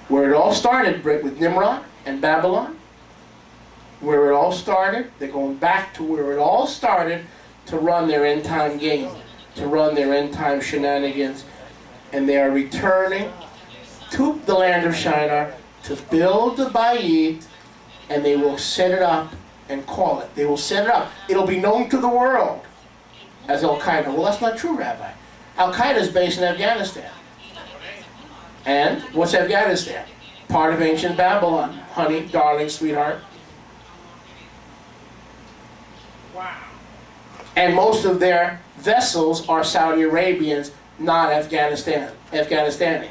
Where it all started, with Nimrod and Babylon, where it all started, they're going back to where it all started to run their end-time game, to run their end-time shenanigans, and they are returning to the land of Shinar to build the Bayit, and they will set it up and call it. They will set it up. It'll be known to the world as Al-Qaeda. Well, that's not true, Rabbi. Al-Qaeda is based in Afghanistan. And what's Afghanistan? Part of ancient Babylon. Honey, darling, sweetheart. Wow. And most of their vessels are Saudi Arabians, not Afghanistanis.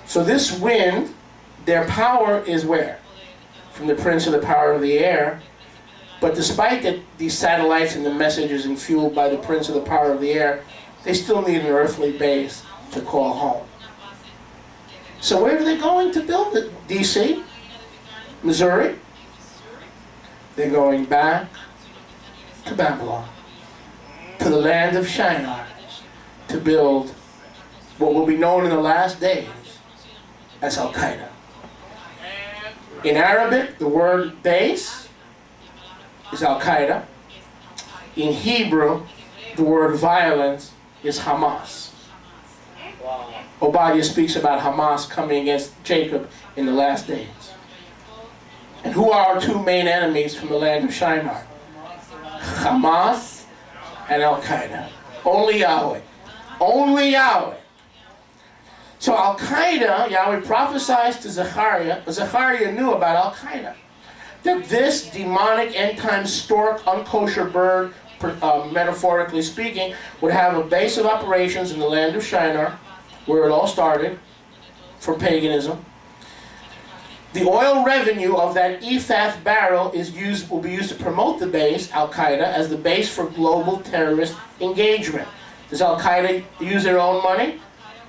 So this wind, their power is where? From the prince of the power of the air. But despite that these satellites and the messages are fueled by the prince of the power of the air, they still need an earthly base to call home. So where are they going to build it? D.C.? Missouri? They're going back to Babylon, to the land of Shinar, to build what will be known in the last days as Al-Qaeda. In Arabic, the word base is Al-Qaeda. In Hebrew, the word violence is Hamas. Obadiah speaks about Hamas coming against Jacob in the last days. And who are our two main enemies from the land of Shinar? Hamas and Al-Qaeda. Only Yahweh. Only Yahweh. So Al-Qaeda, Yahweh prophesies to Zechariah. Zechariah knew about Al-Qaeda. That this demonic end-time stork, unkosher bird, metaphorically speaking, would have a base of operations in the land of Shinar, where it all started, for paganism. The oil revenue of that Ephah barrel will be used to promote the base, Al-Qaeda, as the base for global terrorist engagement. Does Al-Qaeda use their own money?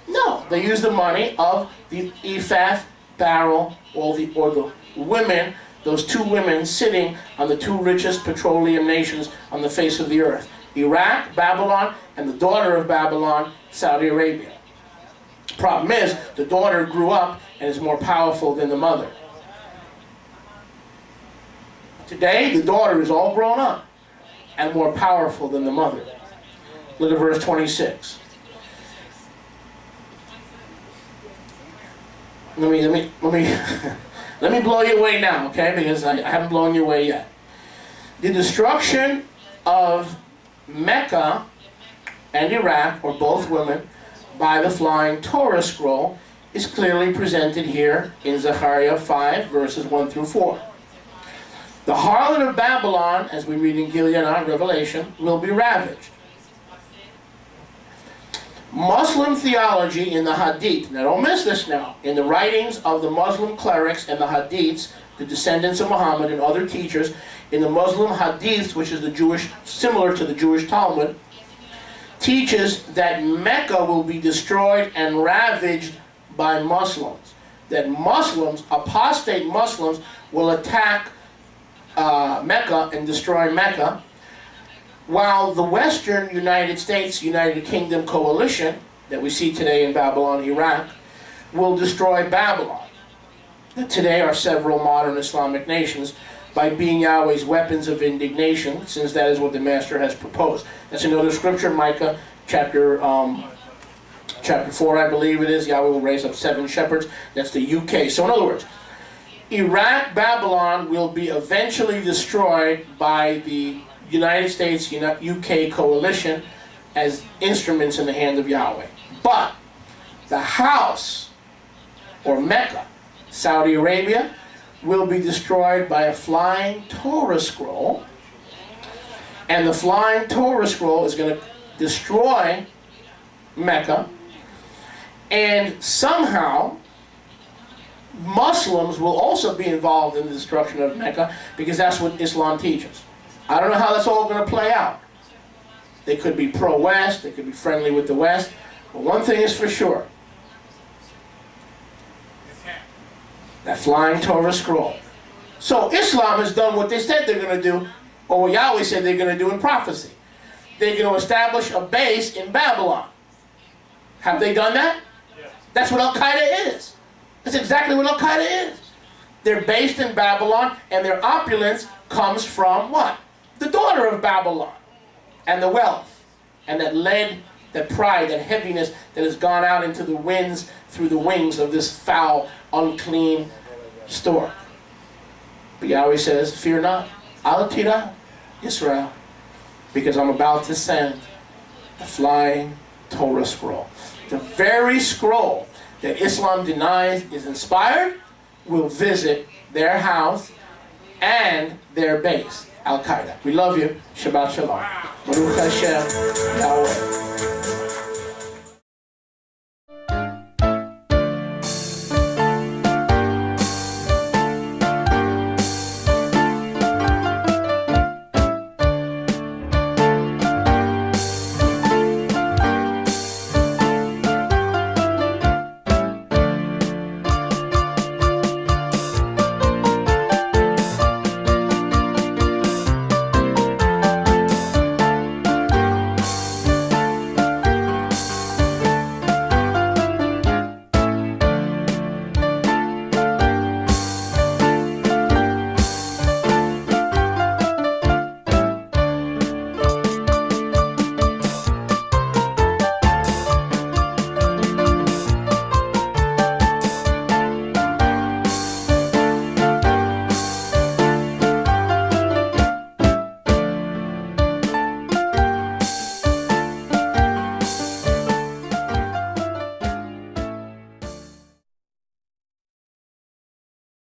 No, they use the money of the Ephah barrel, or the women, those two women sitting on the two richest petroleum nations on the face of the earth. Iraq, Babylon, and the daughter of Babylon, Saudi Arabia. Problem is, the daughter grew up and is more powerful than the mother. Today, the daughter is all grown up and more powerful than the mother. Look at verse 26. Let me let me blow you away now, okay? Because I haven't blown you away yet. The destruction of Mecca and Iraq, or both women, by the flying Torah scroll is clearly presented here in Zechariah 5, verses 1 through 4. The harlot of Babylon, as we read in Gilead, Revelation, will be ravaged. Muslim theology in the Hadith, now don't miss this now, in the writings of the Muslim clerics and the Hadiths, the descendants of Muhammad and other teachers, in the Muslim Hadiths, which is the Jewish, similar to the Jewish Talmud, teaches that Mecca will be destroyed and ravaged by Muslims. That Muslims, apostate Muslims, will attack Mecca and destroy Mecca, while the Western United States, United Kingdom coalition that we see today in Babylon, Iraq, will destroy Babylon. That today are several modern Islamic nations by being Yahweh's weapons of indignation, since that is what the Master has proposed. That's another scripture, Micah chapter 4, I believe it is. Yahweh will raise up 7 shepherds. That's the UK. So in other words, Iraq, Babylon will be eventually destroyed by the United States, UK coalition as instruments in the hand of Yahweh. But the house, or Mecca, Saudi Arabia, will be destroyed by a flying Torah scroll. And the flying Torah scroll is going to destroy Mecca. And somehow, Muslims will also be involved in the destruction of Mecca, because that's what Islam teaches. I don't know how that's all going to play out. They could be pro-West, they could be friendly with the West, but one thing is for sure. That flying Torah scroll. So Islam has done what they said they're going to do, or what Yahweh said they're going to do in prophecy. They're going to establish a base in Babylon. Have they done that? Yes. That's what Al-Qaeda is. That's exactly what Al-Qaeda is. They're based in Babylon, and their opulence comes from what? The daughter of Babylon, and the wealth, and that lead, that pride, that heaviness that has gone out into the winds through the wings of this foul, unclean stork. But Yahweh says, fear not, Al Tira Israel, because I'm about to send the flying Torah scroll. The very scroll that Islam denies is inspired will visit their house and their base, Al-Qaeda. We love you. Shabbat Shalom. Baruch Hashem, Yahweh.